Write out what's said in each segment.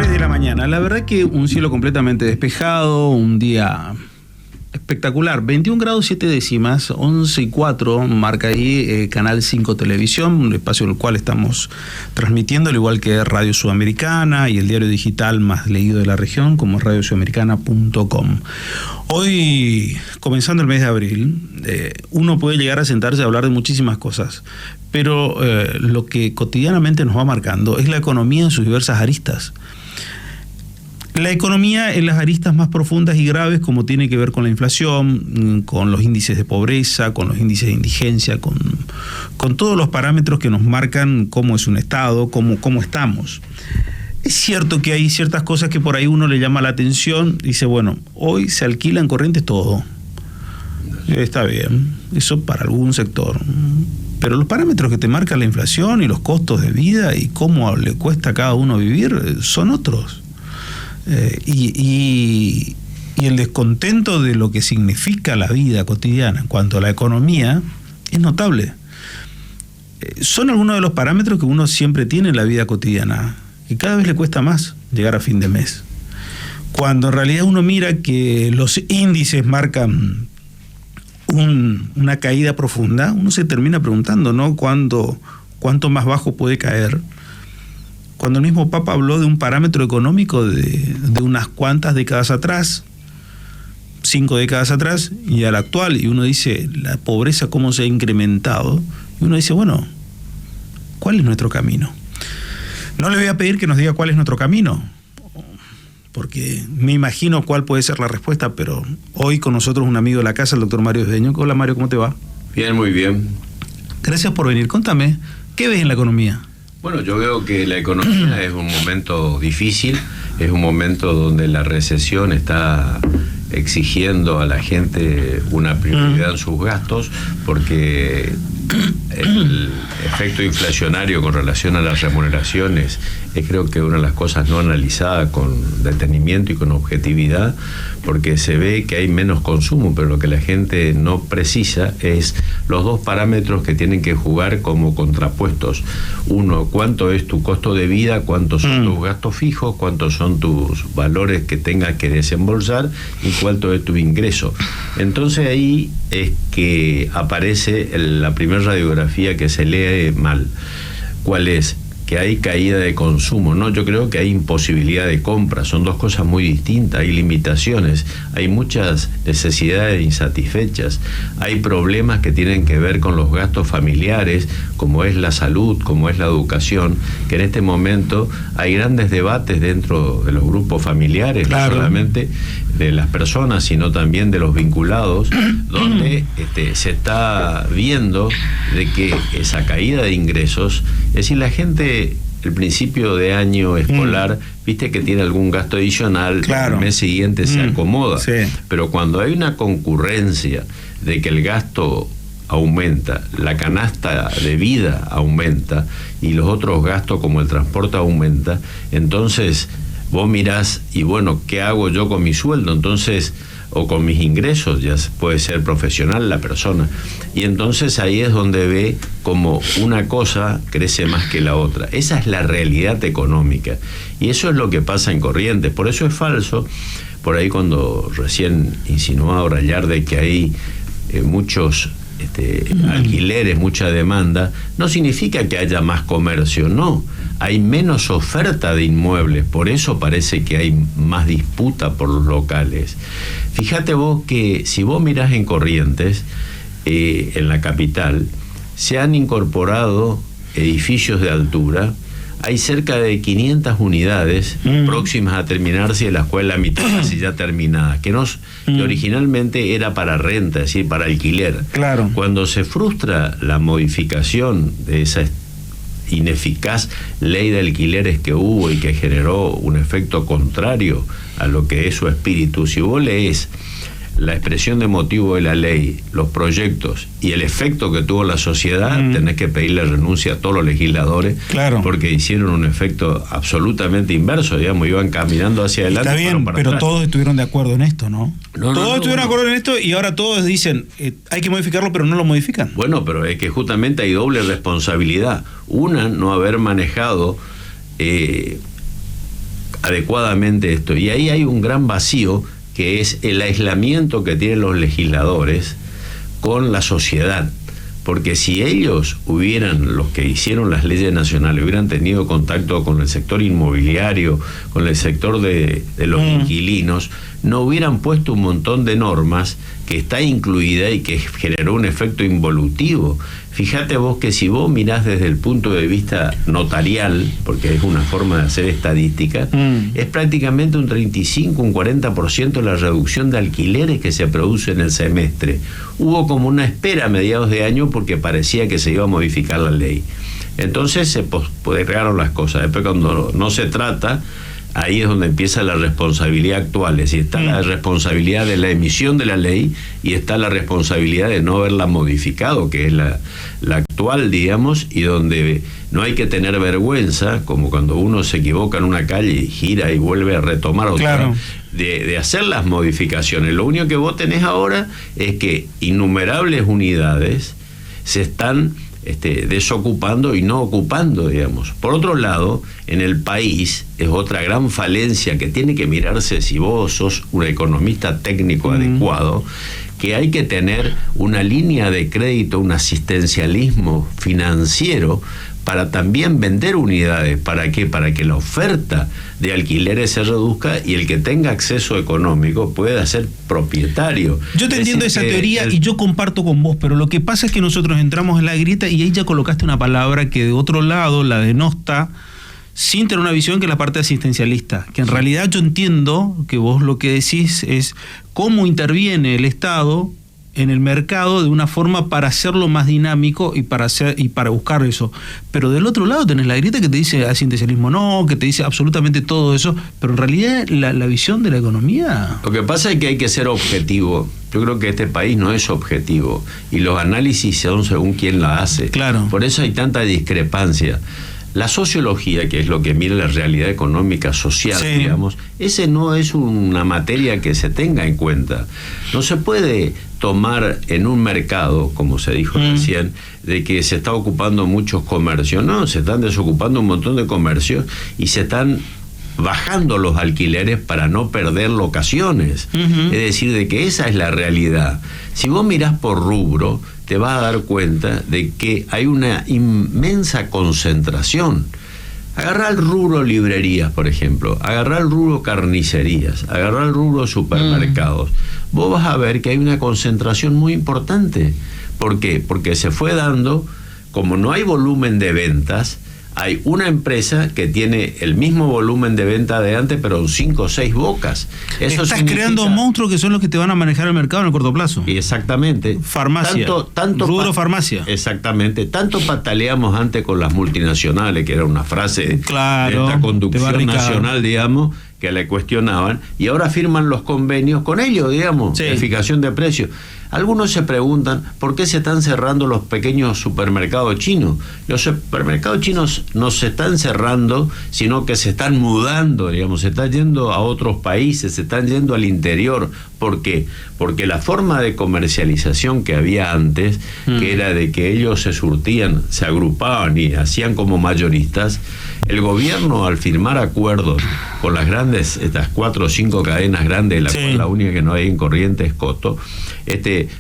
9 de la mañana. La verdad que un cielo completamente despejado, un día espectacular. 21 grados 7 décimas, 11:04, marca ahí Canal 5 Televisión, un espacio en el cual estamos transmitiendo, al igual que Radio Sudamericana y el diario digital más leído de la región, como radiosudamericana.com. Hoy, comenzando el mes de abril, uno puede llegar a sentarse a hablar de muchísimas cosas, pero lo que cotidianamente nos va marcando es la economía en sus diversas aristas. La economía en las aristas más profundas y graves, como tiene que ver con la inflación, con los índices de pobreza, con los índices de indigencia, con todos los parámetros que nos marcan cómo es un Estado, cómo estamos. Es cierto que hay ciertas cosas que por ahí uno le llama la atención, dice, bueno, hoy se alquila en Corrientes todo. Está bien, eso para algún sector. Pero los parámetros que te marcan la inflación y los costos de vida y cómo le cuesta a cada uno vivir son otros. Y el descontento de lo que significa la vida cotidiana en cuanto a la economía es notable. Son algunos de los parámetros que uno siempre tiene en la vida cotidiana, y cada vez le cuesta más llegar a fin de mes. Cuando en realidad uno mira que los índices marcan una caída profunda, uno se termina preguntando, ¿no? ¿Cuánto más bajo puede caer? Cuando el mismo Papa habló de un parámetro económico de unas cuantas décadas atrás, 5 décadas atrás, y al actual, y uno dice, la pobreza cómo se ha incrementado, y uno dice, bueno, ¿cuál es nuestro camino? No le voy a pedir que nos diga cuál es nuestro camino, porque me imagino cuál puede ser la respuesta, pero hoy con nosotros un amigo de la casa, el doctor Mario Desdeño. Hola Mario, ¿cómo te va? Bien, muy bien. Gracias por venir. Contame, ¿qué ves en la economía? Bueno, yo veo que la economía es un momento difícil, es un momento donde la recesión está exigiendo a la gente una prioridad en sus gastos, porque el efecto inflacionario con relación a las remuneraciones es, creo que, una de las cosas no analizadas con detenimiento y con objetividad, porque se ve que hay menos consumo, pero lo que la gente no precisa es los dos parámetros que tienen que jugar como contrapuestos. Uno, cuánto es tu costo de vida, cuántos son tus gastos fijos, cuántos son tus valores que tengas que desembolsar y cuánto es tu ingreso. Entonces ahí es que aparece la primera radiografía que se lee mal. ¿Cuál es? Que hay caída de consumo, ¿no? Yo creo que hay imposibilidad de compra, son dos cosas muy distintas, hay limitaciones, hay muchas necesidades insatisfechas, hay problemas que tienen que ver con los gastos familiares, como es la salud, como es la educación, que en este momento hay grandes debates dentro de los grupos familiares, claro, no solamente de las personas, sino también de los vinculados, donde se está viendo de que esa caída de ingresos, es decir, la gente el principio de año escolar, viste que tiene algún gasto adicional, claro, el mes siguiente se acomoda, sí, pero cuando hay una concurrencia de que el gasto aumenta, la canasta de vida aumenta y los otros gastos como el transporte aumenta, entonces vos mirás y bueno, ¿qué hago yo con mi sueldo? Entonces, o con mis ingresos, ya puede ser profesional la persona, y entonces ahí es donde ve como una cosa crece más que la otra. Esa es la realidad económica, y eso es lo que pasa en Corrientes. Por eso es falso, por ahí cuando recién insinuaba Orallar de que hay muchos alquileres, mucha demanda, no significa que haya más comercio, no, hay menos oferta de inmuebles, por eso parece que hay más disputa por los locales. Fíjate vos que si vos mirás en Corrientes, en la capital, se han incorporado edificios de altura, hay cerca de 500 unidades próximas a terminarse, de las cuales la mitad casi ya terminada, que originalmente era para renta, es decir, para alquiler. Claro. Cuando se frustra la modificación de esa ineficaz ley de alquileres que hubo y que generó un efecto contrario a lo que es su espíritu, si vos lees la expresión de motivo de la ley, los proyectos y el efecto que tuvo la sociedad, tenés que pedirle renuncia a todos los legisladores, claro, porque hicieron un efecto absolutamente inverso, digamos, iban caminando hacia adelante. Está bien, pero atrás. Todos estuvieron de acuerdo en esto, ¿no? Todos estuvieron de acuerdo en esto y ahora todos dicen, hay que modificarlo, pero no lo modifican. Bueno, pero es que justamente hay doble responsabilidad. Una, no haber manejado adecuadamente esto. Y ahí hay un gran vacío, que es el aislamiento que tienen los legisladores con la sociedad. Porque si ellos los que hicieron las leyes nacionales, hubieran tenido contacto con el sector inmobiliario, con el sector de los inquilinos, no hubieran puesto un montón de normas que está incluida y que generó un efecto involutivo. Fíjate vos que si vos mirás desde el punto de vista notarial, porque es una forma de hacer estadística, es prácticamente un 35, un 40% la reducción de alquileres que se produce en el semestre. Hubo como una espera a mediados de año porque parecía que se iba a modificar la ley. Entonces se postergaron las cosas. Después, cuando no se trata, ahí es donde empieza la responsabilidad actual. Es decir, está la responsabilidad de la emisión de la ley y está la responsabilidad de no haberla modificado, que es la actual, digamos, y donde no hay que tener vergüenza, como cuando uno se equivoca en una calle y gira y vuelve a retomar otra, claro, de hacer las modificaciones. Lo único que vos tenés ahora es que innumerables unidades se están desocupando y no ocupando, digamos. Por otro lado, en el país es otra gran falencia que tiene que mirarse si vos sos un economista técnico adecuado, que hay que tener una línea de crédito, un asistencialismo financiero para también vender unidades. ¿Para qué? Para que la oferta de alquileres se reduzca y el que tenga acceso económico pueda ser propietario. Yo te entiendo esa teoría y yo comparto con vos, pero lo que pasa es que nosotros entramos en la grieta y ahí ya colocaste una palabra que de otro lado la denosta sin tener una visión, que es la parte asistencialista, que en realidad yo entiendo que vos lo que decís es cómo interviene el Estado en el mercado de una forma para hacerlo más dinámico y para buscar eso. Pero del otro lado tenés la grieta que te dice asistencialismo no, que te dice absolutamente todo eso, pero en realidad la visión de la economía... Lo que pasa es que hay que ser objetivo. Yo creo que este país no es objetivo y los análisis son según quién la hace. Claro. Por eso hay tanta discrepancia. La sociología, que es lo que mira la realidad económica social, sí, digamos, ese no es una materia que se tenga en cuenta. No se puede tomar en un mercado, como se dijo recién, de que se está ocupando muchos comercios. No, se están desocupando un montón de comercios y se están bajando los alquileres para no perder locaciones. Es decir, de que esa es la realidad. Si vos mirás por rubro, te vas a dar cuenta de que hay una inmensa concentración. Agarrá el rubro librerías, por ejemplo, agarrá el rubro carnicerías, agarrá el rubro supermercados. Vos vas a ver que hay una concentración muy importante. ¿Por qué? Porque se fue dando, como no hay volumen de ventas, hay una empresa que tiene el mismo volumen de venta de antes, pero en 5 o 6 bocas. Eso estás creando monstruos que son los que te van a manejar el mercado en el corto plazo. Exactamente. Farmacia. Rubro farmacia. Exactamente. Tanto pataleamos antes con las multinacionales, que era una frase claro, de esta conducción nacional, digamos, que le cuestionaban, y ahora firman los convenios con ellos, digamos, de fijación de precios. Algunos se preguntan por qué se están cerrando los pequeños supermercados chinos. Los supermercados chinos no se están cerrando, sino que se están mudando, digamos, se están yendo a otros países, se están yendo al interior. ¿Por qué? Porque la forma de comercialización que había antes, que era de que ellos se surtían, se agrupaban y hacían como mayoristas, el gobierno, al firmar acuerdos con las grandes, estas 4 o 5 cadenas grandes, la única que no hay en Corrientes es Coto,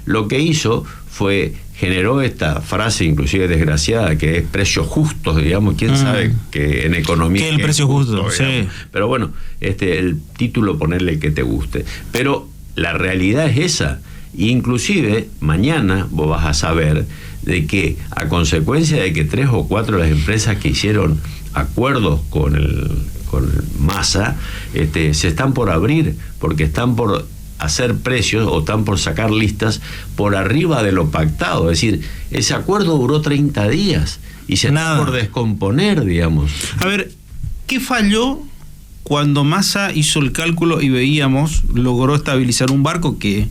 lo que hizo fue, generó esta frase inclusive desgraciada, que es precios justos, digamos. ¿Quién sabe que en economía ¿qué es el precio justo? Sí. Pero bueno, el título ponerle que te guste. Pero la realidad es esa. Inclusive mañana vos vas a saber de que, a consecuencia de que 3 o 4 de las empresas que hicieron acuerdos con el Massa se están por abrir, porque están por hacer precios o están por sacar listas por arriba de lo pactado. Es decir, ese acuerdo duró 30 días y se está por descomponer, digamos. A ver, ¿qué falló cuando Massa hizo el cálculo y logró estabilizar un barco que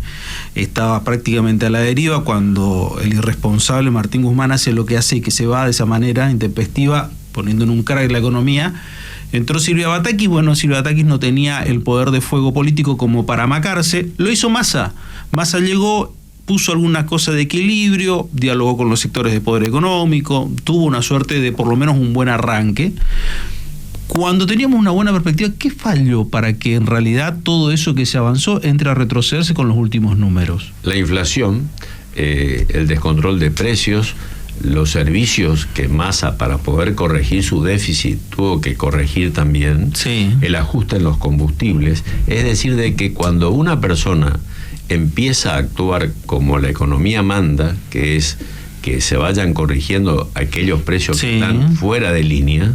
estaba prácticamente a la deriva, cuando el irresponsable Martín Guzmán hace lo que hace y que se va de esa manera intempestiva, poniendo en un crack la economía? Entró Silvia Batakis. Bueno, Silvia Batakis no tenía el poder de fuego político como para amacarse. Lo hizo Massa. Massa llegó, puso alguna cosa de equilibrio, dialogó con los sectores de poder económico, tuvo una suerte de por lo menos un buen arranque. Cuando teníamos una buena perspectiva, ¿qué falló para que en realidad todo eso que se avanzó entre a retrocederse con los últimos números? La inflación, el descontrol de precios, los servicios que Massa, para poder corregir su déficit, tuvo que corregir también, sí, el ajuste en los combustibles. Es decir, de que cuando una persona empieza a actuar como la economía manda, que es que se vayan corrigiendo aquellos precios sí, que están fuera de línea,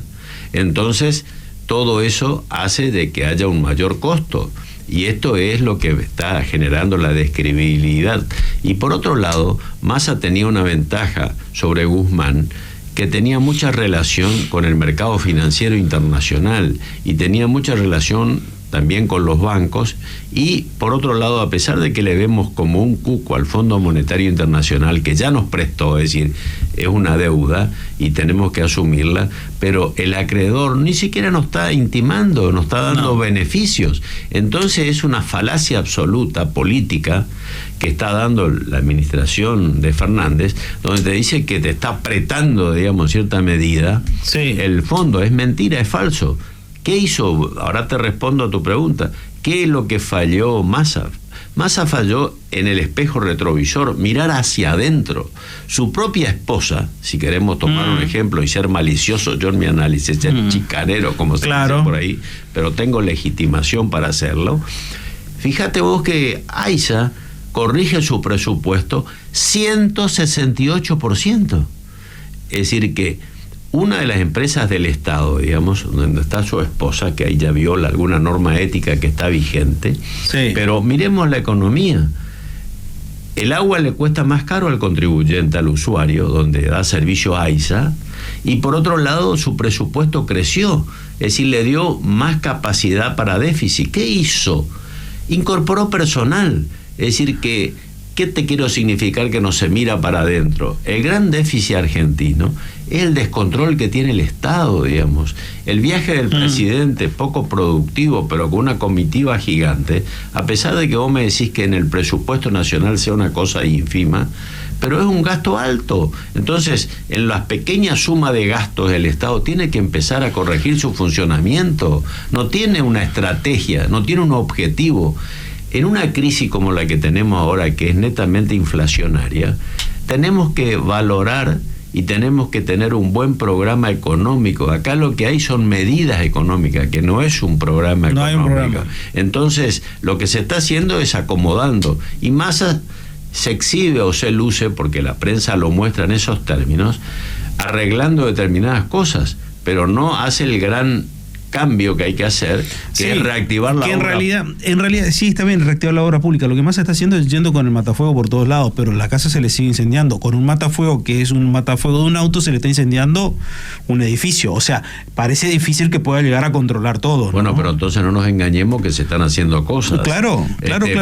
entonces todo eso hace de que haya un mayor costo. Y esto es lo que está generando la descredibilidad. Y por otro lado, Massa tenía una ventaja sobre Guzmán, que tenía mucha relación con el mercado financiero internacional y tenía mucha relación también con los bancos. Y por otro lado, a pesar de que le vemos como un cuco al Fondo Monetario Internacional, que ya nos prestó, es decir, es una deuda y tenemos que asumirla, pero el acreedor ni siquiera nos está intimando, nos está dando beneficios. Entonces es una falacia absoluta política que está dando la administración de Fernández, donde te dice que te está apretando, digamos, en cierta medida, sí, el fondo. Es mentira, es falso. ¿Qué hizo? Ahora te respondo a tu pregunta. ¿Qué es lo que falló Massa? Massa falló en el espejo retrovisor, mirar hacia adentro. Su propia esposa, si queremos tomar un ejemplo y ser malicioso, yo en mi análisis, ser chicanero, como se dice por ahí, pero tengo legitimación para hacerlo. Fíjate vos que AISA corrige su presupuesto 168%. Es decir que una de las empresas del Estado, digamos, donde está su esposa, que ahí ya viola alguna norma ética que está vigente, sí, pero miremos la economía. El agua le cuesta más caro al contribuyente, al usuario, donde da servicio a AISA, y por otro lado su presupuesto creció, es decir, le dio más capacidad para déficit. ¿Qué hizo? Incorporó personal, es decir que ¿qué te quiero significar que no se mira para adentro? El gran déficit argentino es el descontrol que tiene el Estado, digamos. El viaje del presidente, poco productivo, pero con una comitiva gigante, a pesar de que vos me decís que en el presupuesto nacional sea una cosa ínfima, pero es un gasto alto. Entonces, en las pequeñas sumas de gastos, el Estado tiene que empezar a corregir su funcionamiento. No tiene una estrategia, no tiene un objetivo. En una crisis como la que tenemos ahora, que es netamente inflacionaria, tenemos que valorar y tenemos que tener un buen programa económico. Acá lo que hay son medidas económicas, que no es un programa económico. No hay un programa. Entonces, lo que se está haciendo es acomodando. Y Massa se exhibe o se luce, porque la prensa lo muestra en esos términos, arreglando determinadas cosas, pero no hace el gran cambio que hay que hacer, que es reactivar la obra. En realidad sí, está bien reactivar la obra pública. Lo que más se está haciendo es yendo con el matafuego por todos lados, pero la casa se le sigue incendiando. Con un matafuego que es un matafuego de un auto, se le está incendiando un edificio. O sea, parece difícil que pueda llegar a controlar todo, ¿no? Bueno, pero entonces no nos engañemos que se están haciendo cosas. Claro.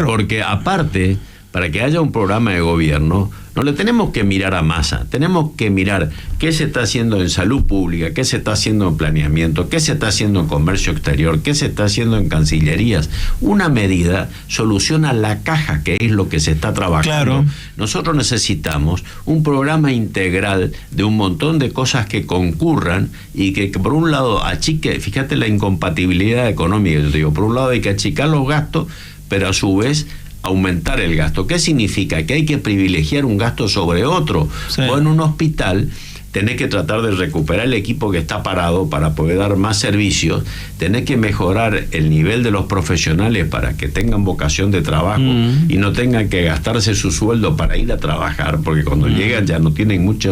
Porque aparte, para que haya un programa de gobierno, no le tenemos que mirar a Massa, tenemos que mirar qué se está haciendo en salud pública, qué se está haciendo en planeamiento, qué se está haciendo en comercio exterior, qué se está haciendo en cancillerías. Una medida soluciona la caja, que es lo que se está trabajando. Claro. Nosotros necesitamos un programa integral de un montón de cosas que concurran y que por un lado achique, fíjate la incompatibilidad económica, yo te digo, por un lado hay que achicar los gastos, pero a su vez aumentar el gasto. ¿Qué significa? Que hay que privilegiar un gasto sobre otro. Sí. O en un hospital tenés que tratar de recuperar el equipo que está parado para poder dar más servicios, tenés que mejorar el nivel de los profesionales para que tengan vocación de trabajo y no tengan que gastarse su sueldo para ir a trabajar, porque cuando llegan ya no tienen mucha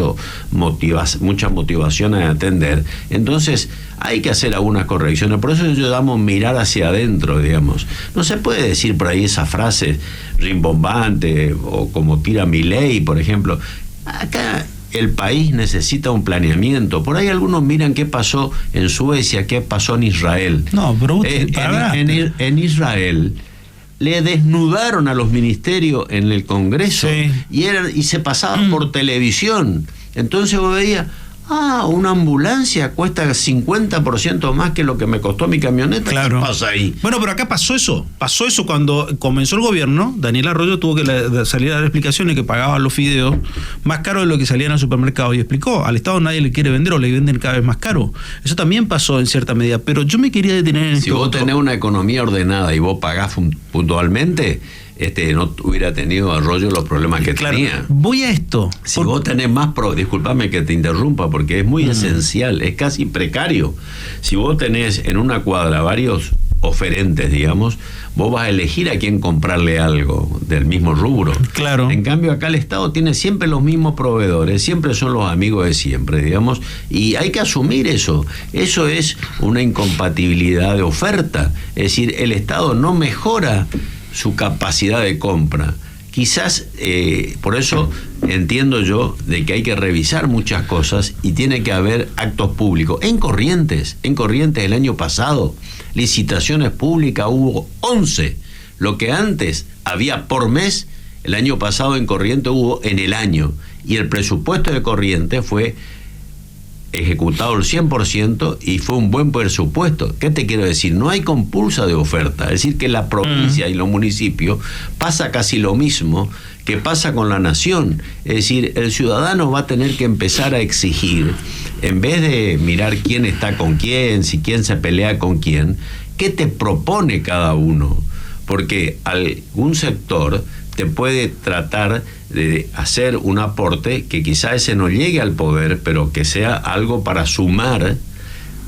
motivación a atender. Entonces hay que hacer algunas correcciones. Por eso yo llamo mirar hacia adentro, digamos. No se puede decir por ahí esa frase rimbombante o como tira Milei, por ejemplo. Acá el país necesita un planeamiento. Por ahí algunos miran qué pasó en Suecia, qué pasó en Israel. No, pero en Israel le desnudaron a los ministerios en el Congreso, sí, y se pasaban por televisión. Entonces vos veías, Una ambulancia cuesta 50% más que lo que me costó mi camioneta. Claro. ¿Qué pasa ahí? Bueno, pero acá pasó eso cuando comenzó el gobierno. Daniel Arroyo tuvo que salir a dar explicaciones que pagaban los fideos más caro de lo que salían al supermercado, y explicó, al Estado nadie le quiere vender o le venden cada vez más caro. Eso también pasó en cierta medida, pero yo me quería detener en si vos tenés una economía ordenada y vos pagás puntualmente, no hubiera tenido Arroyo los problemas que tenía. Voy a esto. Si vos tenés más disculpame que te interrumpa, porque es muy esencial, es casi precario. Si vos tenés en una cuadra varios oferentes, digamos, vos vas a elegir a quién comprarle algo del mismo rubro. Claro. En cambio, acá el Estado tiene siempre los mismos proveedores, siempre son los amigos de siempre, digamos, y hay que asumir eso. Eso es una incompatibilidad de oferta. Es decir, el Estado no mejora su capacidad de compra. Quizás por eso entiendo yo de que hay que revisar muchas cosas y tiene que haber actos públicos. En Corrientes el año pasado, licitaciones públicas hubo 11. Lo que antes había por mes, el año pasado en Corrientes hubo en el año. Y el presupuesto de Corrientes fue ejecutado el 100% y fue un buen presupuesto. ¿Qué te quiero decir? No hay compulsa de oferta. Es decir, que la provincia y los municipios pasa casi lo mismo que pasa con la nación. Es decir, el ciudadano va a tener que empezar a exigir, en vez de mirar quién está con quién, si quién se pelea con quién, ¿qué te propone cada uno? Porque algún sector te puede tratar de hacer un aporte que quizá ese no llegue al poder, pero que sea algo para sumar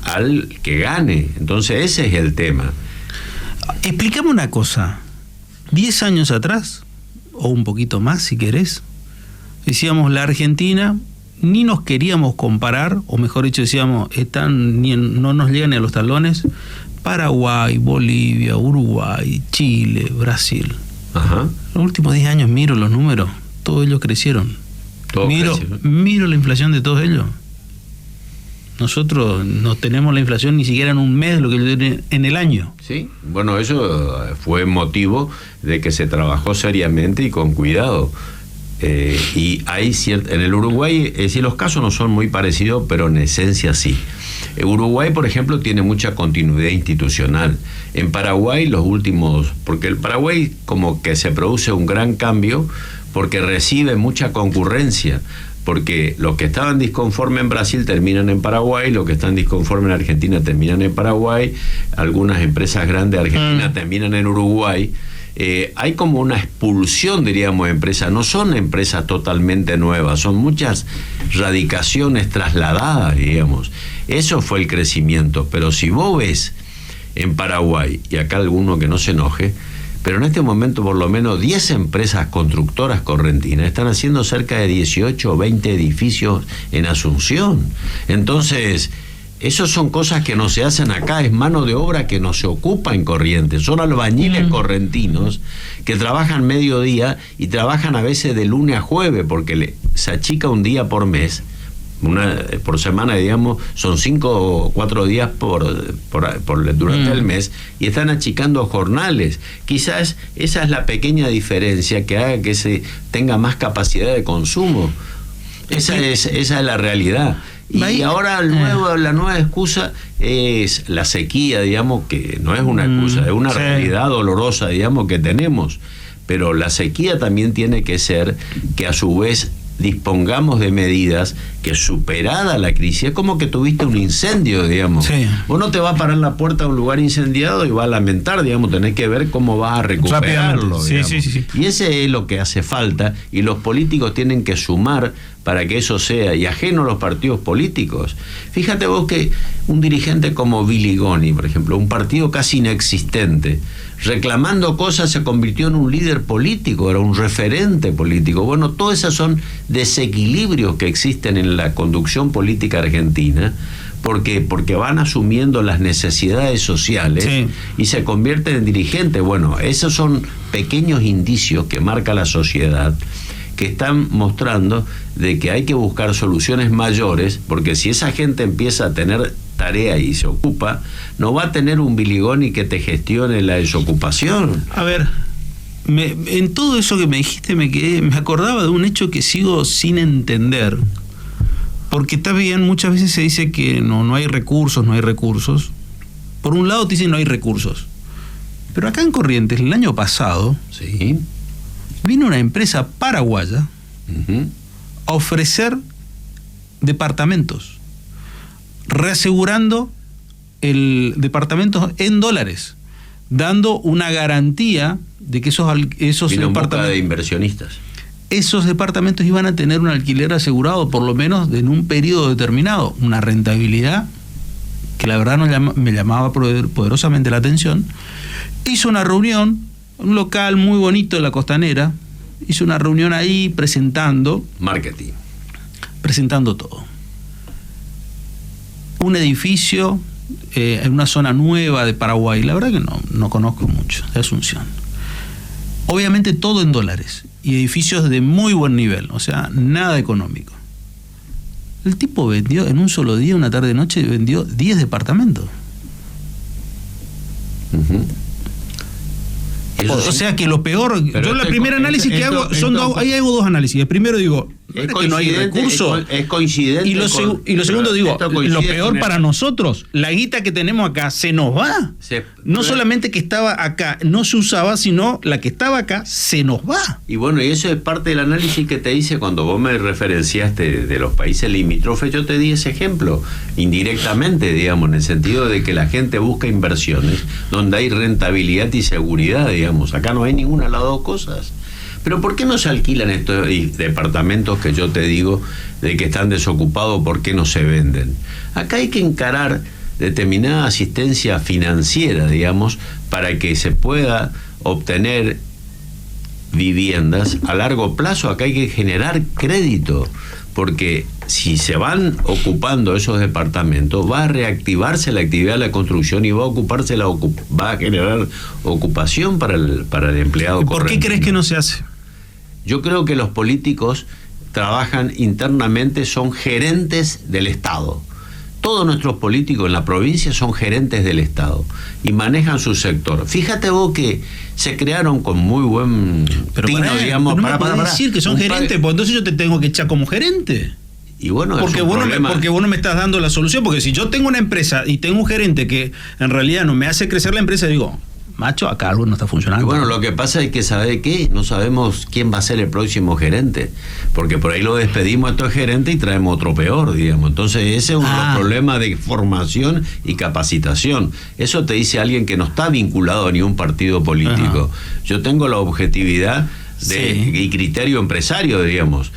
al que gane. Entonces ese es el tema. Explícame una cosa. 10 años atrás, o un poquito más si querés, decíamos la Argentina, ni nos queríamos comparar, o mejor dicho decíamos, no nos llegan ni a los talones, Paraguay, Bolivia, Uruguay, Chile, Brasil. Ajá. Los últimos 10 años miro los números, todos ellos crecieron. Miro la inflación de todos ellos. Nosotros no tenemos la inflación ni siquiera en un mes de lo que ellos tienen en el año. Sí, bueno, eso fue motivo de que se trabajó seriamente y con cuidado. Y hay en el Uruguay, es decir, los casos no son muy parecidos, pero en esencia sí. Uruguay, por ejemplo, tiene mucha continuidad institucional. En Paraguay, porque el Paraguay como que se produce un gran cambio porque recibe mucha concurrencia, porque los que estaban disconformes en Brasil terminan en Paraguay, los que están disconformes en Argentina terminan en Paraguay, algunas empresas grandes de Argentina terminan en Uruguay. Hay como una expulsión, diríamos, de empresas. No son empresas totalmente nuevas, son muchas radicaciones trasladadas, digamos. Eso fue el crecimiento. Pero si vos ves en Paraguay, y acá alguno que no se enoje, pero en este momento por lo menos 10 empresas constructoras correntinas están haciendo cerca de 18 o 20 edificios en Asunción. Entonces, esas son cosas que no se hacen acá, es mano de obra que no se ocupa en Corrientes. Son albañiles correntinos que trabajan mediodía y trabajan a veces de lunes a jueves, porque se achica un día por mes, por semana, digamos, son 5 o 4 días durante el mes, y están achicando jornales. Quizás esa es la pequeña diferencia que haga que se tenga más capacidad de consumo. Esa es la realidad. Y ahora la nueva excusa es la sequía, digamos, que no es una excusa, es una realidad dolorosa, digamos, que tenemos. Pero la sequía también tiene que ser que a su vez dispongamos de medidas que, superada la crisis, es como que tuviste un incendio, digamos. Sí. Vos no te vas a parar en la puerta de un lugar incendiado y vas a lamentar, digamos, tenés que ver cómo vas a recuperarlo. Sí. Y ese es lo que hace falta, y los políticos tienen que sumar para que eso sea, y ajeno a los partidos políticos. Fíjate vos que un dirigente como Billy Goni, por ejemplo, un partido casi inexistente, reclamando cosas, se convirtió en un líder político, era un referente político. Bueno, todos esos son desequilibrios que existen en la conducción política argentina, porque van asumiendo las necesidades sociales y se convierten en dirigentes. Bueno, esos son pequeños indicios que marca la sociedad, que están mostrando de que hay que buscar soluciones mayores, porque si esa gente empieza a tener tarea y se ocupa, no va a tener un Billy Goni que te gestione la desocupación. A ver, en todo eso que me dijiste me acordaba de un hecho que sigo sin entender. Porque está bien, muchas veces se dice que no hay recursos, no hay recursos. Por un lado te dicen no hay recursos. Pero acá en Corrientes, el año pasado, Sí. vino una empresa paraguaya Ujú. a ofrecer departamentos, reasegurando el departamento en dólares, dando una garantía de que esos Vino en busca de departamentos, inversionistas. esos departamentos iban a tener un alquiler asegurado, por lo menos en un periodo determinado, una rentabilidad que la verdad me llamaba poderosamente la atención. Hizo una reunión, un local muy bonito en la Costanera, hizo una reunión ahí presentando todo. Un edificio en una zona nueva de Paraguay, la verdad que no conozco mucho, de Asunción. Obviamente todo en dólares y edificios de muy buen nivel, o sea, nada económico. El tipo vendió en un solo día, una tarde-noche, vendió 10 departamentos. Ujú. O sea que lo peor, Pero yo la esto- primera análisis que hago, ahí hago dos análisis. El primero digo, Es que no hay recursos. Es coincidente. Y lo segundo digo, lo peor para nosotros, la guita que tenemos acá se nos va. No solamente que estaba acá, no se usaba, sino la que estaba acá se nos va. Y bueno, y eso es parte del análisis que te hice cuando vos me referenciaste de los países limítrofes. Yo te di ese ejemplo, indirectamente, digamos, en el sentido de que la gente busca inversiones donde hay rentabilidad y seguridad, digamos. Acá no hay ninguna de las dos cosas. Pero ¿por qué no se alquilan estos departamentos que yo te digo de que están desocupados? ¿Por qué no se venden? Acá hay que encarar determinada asistencia financiera, digamos, para que se pueda obtener viviendas a largo plazo. Acá hay que generar crédito, porque si se van ocupando esos departamentos, va a reactivarse la actividad de la construcción y va a generar ocupación para el empleado. ¿Por qué crees que no se hace? Yo creo que los políticos trabajan internamente, son gerentes del Estado. Todos nuestros políticos en la provincia son gerentes del Estado y manejan su sector. Fíjate vos que se crearon con muy buen tino, digamos. No me podés decir que son gerentes, pues entonces yo te tengo que echar como gerente. Y bueno, porque vos no me estás dando la solución, porque si yo tengo una empresa y tengo un gerente que en realidad no me hace crecer la empresa, digo, macho, acá algo no está funcionando. Y bueno, lo que pasa es que, ¿sabe qué? No sabemos quién va a ser el próximo gerente, porque por ahí lo despedimos a estos gerentes y traemos otro peor, digamos. Entonces ese es un problema de formación y capacitación. Eso te dice alguien que no está vinculado a ningún partido político. Yo tengo la objetividad y criterio empresario, digamos.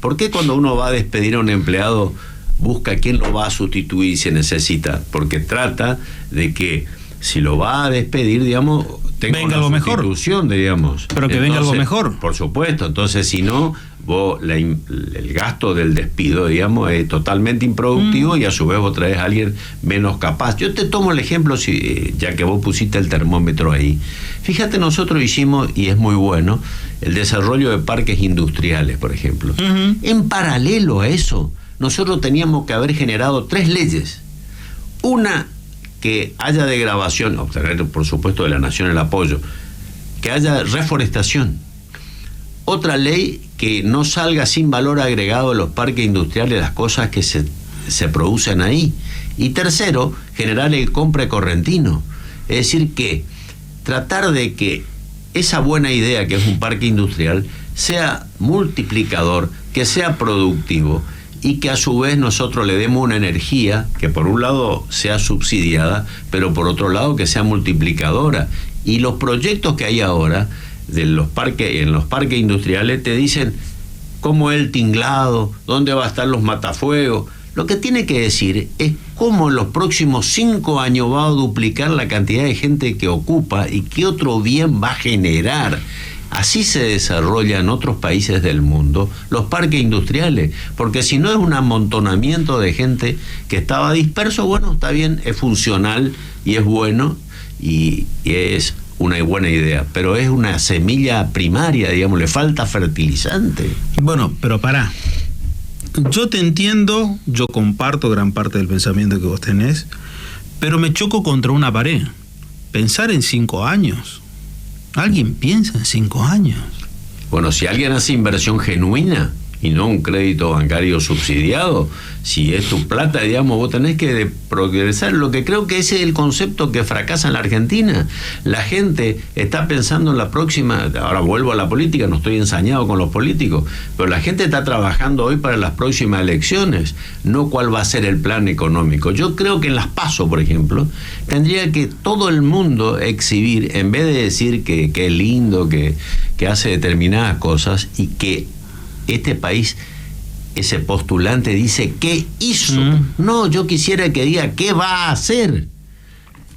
¿Por qué cuando uno va a despedir a un empleado busca quién lo va a sustituir si necesita? Porque trata de que si lo va a despedir, digamos, tenga venga una algo sustitución, mejor. Digamos. Pero que venga algo mejor. Por supuesto. Entonces, si no, el gasto del despido, digamos, es totalmente improductivo y a su vez vos traes a alguien menos capaz. Yo te tomo el ejemplo, ya que vos pusiste el termómetro ahí. Fíjate, nosotros hicimos, y es muy bueno, el desarrollo de parques industriales, por ejemplo. En paralelo a eso, nosotros teníamos que haber generado 3 leyes. Una, que haya degradación, obtener por supuesto de la nación el apoyo, que haya reforestación. Otra ley que no salga sin valor agregado de los parques industriales las cosas que se producen ahí. Y tercero, generar el compra correntino. Es decir, que tratar de que esa buena idea que es un parque industrial sea multiplicador, que sea productivo y que a su vez nosotros le demos una energía que por un lado sea subsidiada, pero por otro lado que sea multiplicadora. Y los proyectos que hay ahora en los parques industriales te dicen cómo es el tinglado, dónde va a estar los matafuegos. Lo que tiene que decir es cómo en los próximos 5 años va a duplicar la cantidad de gente que ocupa y qué otro bien va a generar. Así se desarrollan en otros países del mundo los parques industriales, porque si no es un amontonamiento de gente que estaba disperso, bueno, está bien, es funcional y es bueno y es una buena idea, pero es una semilla primaria, digamos, le falta fertilizante. Bueno, pero pará. Yo te entiendo, yo comparto gran parte del pensamiento que vos tenés, pero me choco contra una pared. Pensar en 5 años. ¿Alguien piensa en 5 años? Bueno, si alguien hace inversión genuina, y no un crédito bancario subsidiado. Si es tu plata, digamos, vos tenés que progresar. Lo que creo que ese es el concepto que fracasa en la Argentina. La gente está pensando en la próxima, ahora vuelvo a la política, no estoy ensañado con los políticos, pero la gente está trabajando hoy para las próximas elecciones, no cuál va a ser el plan económico. Yo creo que en las PASO, por ejemplo, tendría que todo el mundo exhibir, en vez de decir que es lindo, que hace determinadas cosas, y que este país, ese postulante dice ¿qué hizo? No, yo quisiera que diga ¿qué va a hacer?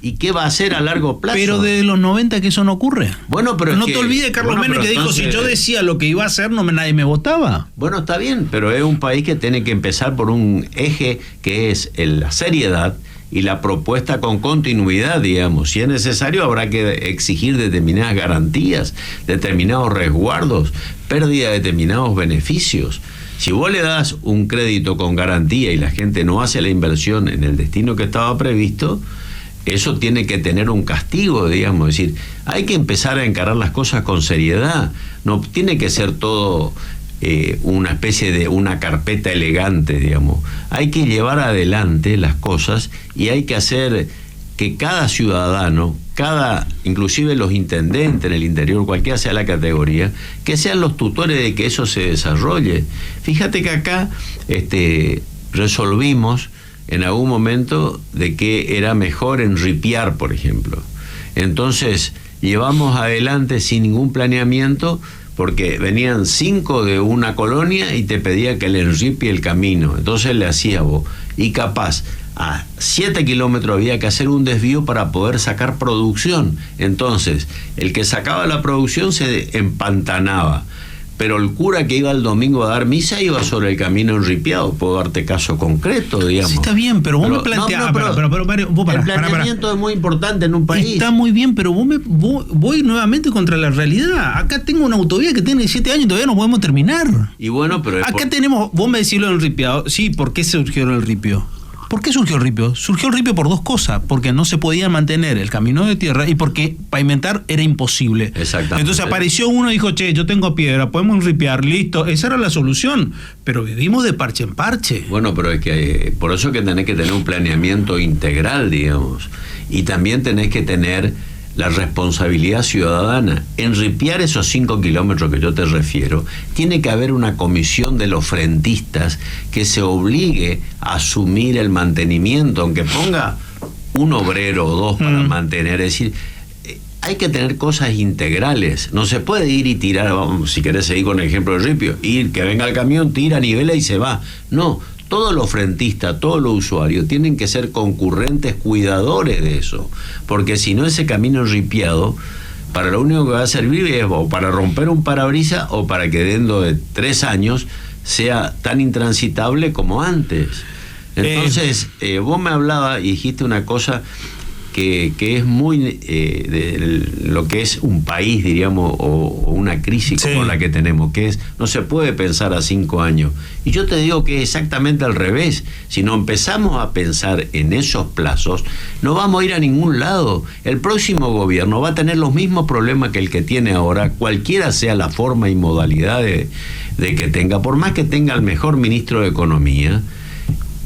¿Y qué va a hacer a largo plazo? Pero de los 90 que eso no ocurre. Bueno, pero no te olvides, Carlos Menem, que dijo, si yo decía lo que iba a hacer, nadie me votaba. Bueno, está bien, pero es un país que tiene que empezar por un eje que es la seriedad y la propuesta con continuidad, digamos. Si es necesario, habrá que exigir determinadas garantías, determinados resguardos, pérdida de determinados beneficios. Si vos le das un crédito con garantía y la gente no hace la inversión en el destino que estaba previsto, eso tiene que tener un castigo, digamos. Es decir, hay que empezar a encarar las cosas con seriedad. No tiene que ser todo una especie de una carpeta elegante, digamos. Hay que llevar adelante las cosas y hay que hacer que cada ciudadano, inclusive los intendentes en el interior, cualquiera sea la categoría, que sean los tutores de que eso se desarrolle. Fíjate que acá resolvimos en algún momento de que era mejor enripiar, por ejemplo. Entonces llevamos adelante sin ningún planeamiento, porque venían 5 de una colonia y te pedía que le enripie el camino. Entonces le hacía vos. Y capaz, a 7 kilómetros había que hacer un desvío para poder sacar producción. Entonces, el que sacaba la producción se empantanaba. Pero el cura que iba el domingo a dar misa iba sobre el camino enripiado. Puedo darte caso concreto, digamos. Sí, está bien, pero vos me planteás... El planeamiento es muy importante en un país. Está muy bien, pero voy nuevamente contra la realidad. Acá tengo una autovía que tiene 7 años y todavía no podemos terminar. Y bueno, pero... Acá tenemos... Vos me decís lo del enripiado. Sí, ¿por qué surgió el ripio? ¿Por qué surgió el ripio? Surgió el ripio por 2 cosas. Porque no se podía mantener el camino de tierra y porque pavimentar era imposible. Exactamente. Entonces apareció uno y dijo, che, yo tengo piedra, podemos enripiar, listo. Esa era la solución. Pero vivimos de parche en parche. Bueno, pero es que por eso que tenés que tener un planeamiento integral, digamos. Y también tenés que tener la responsabilidad ciudadana. Enripiar esos 5 kilómetros que yo te refiero, tiene que haber una comisión de los frentistas que se obligue a asumir el mantenimiento, aunque ponga un obrero o 2 para mantener. Es decir, hay que tener cosas integrales. No se puede ir y tirar, vamos, si querés seguir con el ejemplo del ripio, ir, que venga el camión, tira, nivela y se va. No. Todos los frentistas, todos los usuarios tienen que ser concurrentes, cuidadores de eso, porque si no, ese camino enripiado, para lo único que va a servir es o para romper un parabrisas o para que dentro de 3 años sea tan intransitable como antes. Entonces, vos me hablabas y dijiste una cosa que es muy de lo que es un país, diríamos, o una crisis como la que tenemos, que es, no se puede pensar a 5 años. Y yo te digo que es exactamente al revés. Si no empezamos a pensar en esos plazos, no vamos a ir a ningún lado. El próximo gobierno va a tener los mismos problemas que el que tiene ahora, cualquiera sea la forma y modalidad de que tenga, por más que tenga el mejor ministro de Economía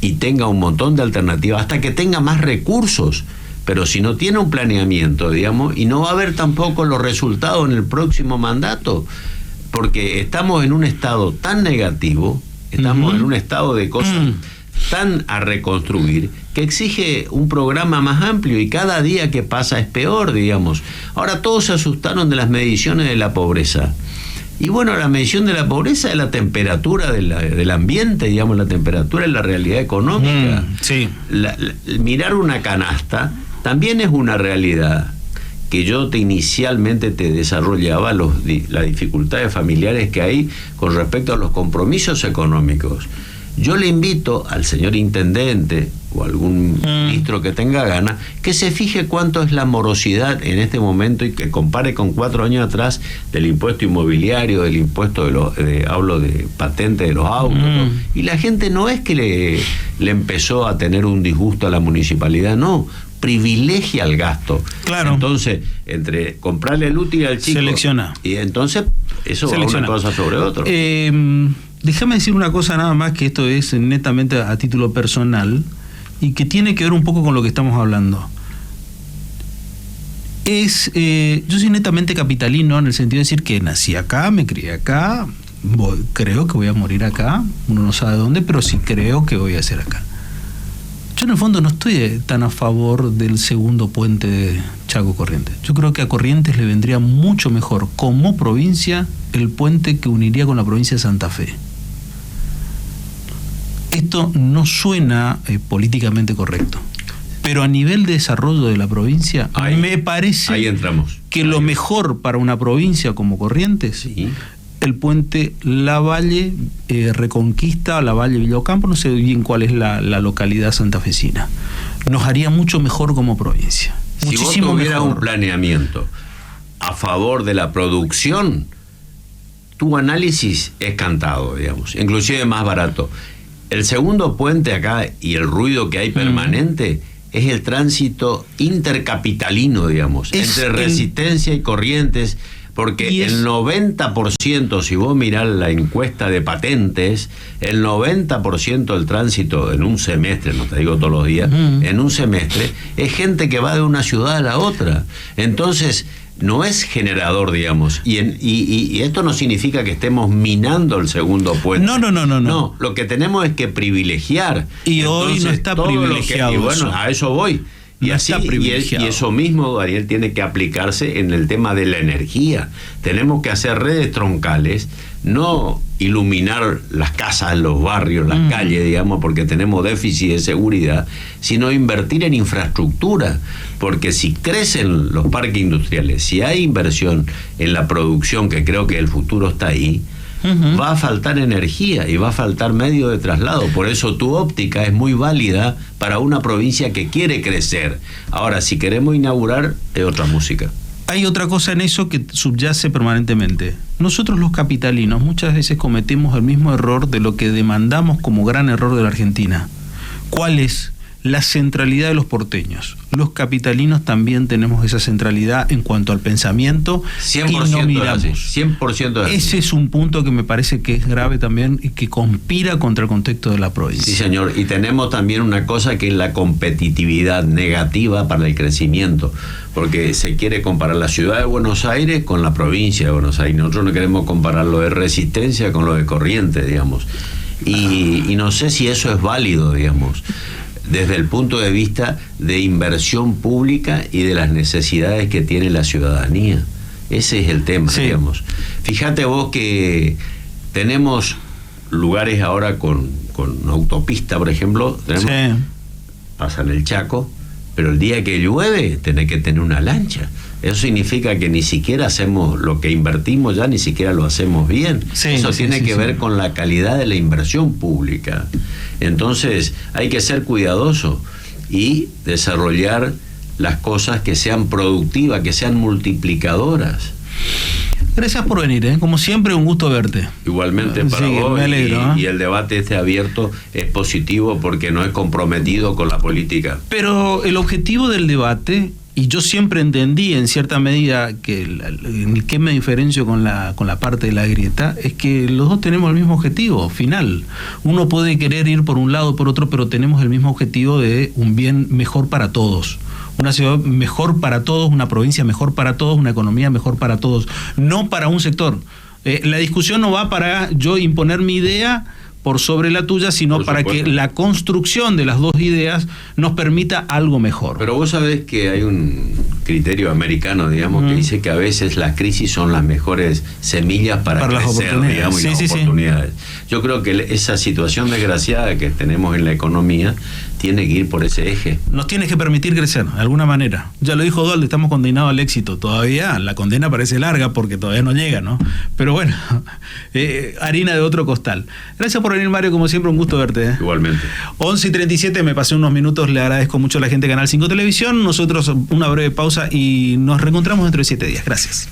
y tenga un montón de alternativas, hasta que tenga más recursos. Pero si no tiene un planeamiento, digamos, y no va a haber tampoco los resultados en el próximo mandato, porque estamos en un estado tan negativo, estamos en un estado de cosas tan a reconstruir, que exige un programa más amplio y cada día que pasa es peor, digamos. Ahora todos se asustaron de las mediciones de la pobreza. Y bueno, la medición de la pobreza es la temperatura del ambiente, digamos, la temperatura es la realidad económica. Mirar una canasta también es una realidad que yo inicialmente te desarrollaba, las dificultades familiares que hay con respecto a los compromisos económicos. Yo le invito al señor intendente o algún ministro que tenga ganas que se fije cuánto es la morosidad en este momento y que compare con 4 años atrás del impuesto inmobiliario, del impuesto hablo de patente de los autos. Y la gente no es que le empezó a tener un disgusto a la municipalidad, no, privilegia el gasto. Claro. Entonces, entre comprarle el útil al chico, selecciona. Y entonces eso va una cosa sobre otro. déjame decir una cosa nada más, que esto es netamente a título personal y que tiene que ver un poco con lo que estamos hablando. Yo soy netamente capitalino en el sentido de decir que nací acá, me crié acá, creo que voy a morir acá, uno no sabe dónde, pero sí creo que voy a hacer acá. Yo en el fondo no estoy tan a favor del segundo puente de Chaco Corrientes. Yo creo que a Corrientes le vendría mucho mejor como provincia el puente que uniría con la provincia de Santa Fe. Esto no suena políticamente correcto, pero a nivel de desarrollo de la provincia, me parece que lo mejor para una provincia como Corrientes, sí, el puente Lavalle Reconquista, Lavalle Villocampo, no sé bien cuál es la localidad santafesina. Nos haría mucho mejor como provincia. Si Muchísimo vos tuvieras mejor. Un planeamiento a favor de la producción, tu análisis es cantado, digamos, inclusive más barato. El segundo puente acá y el ruido que hay permanente es el tránsito intercapitalino, digamos, entre Resistencia y Corrientes, porque el 90%, si vos mirás la encuesta de patentes, el 90% del tránsito en un semestre, no te digo todos los días, en un semestre, es gente que va de una ciudad a la otra. Entonces, no es generador, digamos, y esto no significa que estemos minando el segundo puente. No, lo que tenemos es que privilegiar. Y entonces, hoy no está privilegiado. Y bueno, a eso voy. Y, así, y eso mismo, Daniel, tiene que aplicarse en el tema de la energía. Tenemos que hacer redes troncales, no iluminar las casas, los barrios, las calles, digamos, porque tenemos déficit de seguridad, sino invertir en infraestructura, porque si crecen los parques industriales, si hay inversión en la producción, que creo que el futuro está ahí, va a faltar energía y va a faltar medio de traslado. Por eso tu óptica es muy válida para una provincia que quiere crecer. Ahora, si queremos inaugurar, es otra música. Hay otra cosa en eso que subyace permanentemente. Nosotros los capitalinos muchas veces cometemos el mismo error de lo que demandamos como gran error de la Argentina. ¿Cuál es? La centralidad de los porteños. Los capitalinos también tenemos esa centralidad en cuanto al pensamiento 100% y no miramos. 100% así. Ese es un punto que me parece que es grave también y que conspira contra el contexto de la provincia. Sí, señor. Y tenemos también una cosa que es la competitividad negativa para el crecimiento, porque se quiere comparar la ciudad de Buenos Aires con la provincia de Buenos Aires. Nosotros no queremos comparar lo de Resistencia con lo de Corrientes, digamos. Y no sé si eso es válido, digamos, desde el punto de vista de inversión pública y de las necesidades que tiene la ciudadanía. Ese es el tema, sí, digamos. Fíjate vos que tenemos lugares ahora con autopista, por ejemplo, pasan el Chaco, pero el día que llueve tenés que tener una lancha. Eso significa que ni siquiera hacemos lo que invertimos, ya ni siquiera lo hacemos bien. Eso tiene que ver con la calidad de la inversión pública. Entonces hay que ser cuidadoso y desarrollar las cosas que sean productivas, que sean multiplicadoras. Gracias por venir, como siempre, un gusto verte. Igualmente para vos, me alegro, y el debate abierto es positivo porque no es comprometido con la política. Pero el objetivo del debate, y yo siempre entendí en cierta medida que en qué me diferencio con la parte de la grieta, es que los dos tenemos el mismo objetivo final. Uno puede querer ir por un lado o por otro, pero tenemos el mismo objetivo de un bien mejor para todos. Una ciudad mejor para todos, una provincia mejor para todos, una economía mejor para todos, no para un sector. La discusión no va para yo imponer mi idea por sobre la tuya, sino para que la construcción de las dos ideas nos permita algo mejor. Pero vos sabés que hay un criterio americano, digamos, que dice que a veces las crisis son las mejores semillas para crecer, digamos, y las oportunidades. Yo creo que esa situación desgraciada que tenemos en la economía tiene que ir por ese eje. Nos tiene que permitir crecer, de alguna manera. Ya lo dijo Dualde, estamos condenados al éxito. Todavía la condena parece larga porque todavía no llega, ¿no? Pero bueno, harina de otro costal. Gracias por venir, Mario, como siempre, un gusto verte. Igualmente. 11:37, me pasé unos minutos, le agradezco mucho a la gente de Canal 5 Televisión. Nosotros una breve pausa y nos reencontramos dentro de 7 días. Gracias.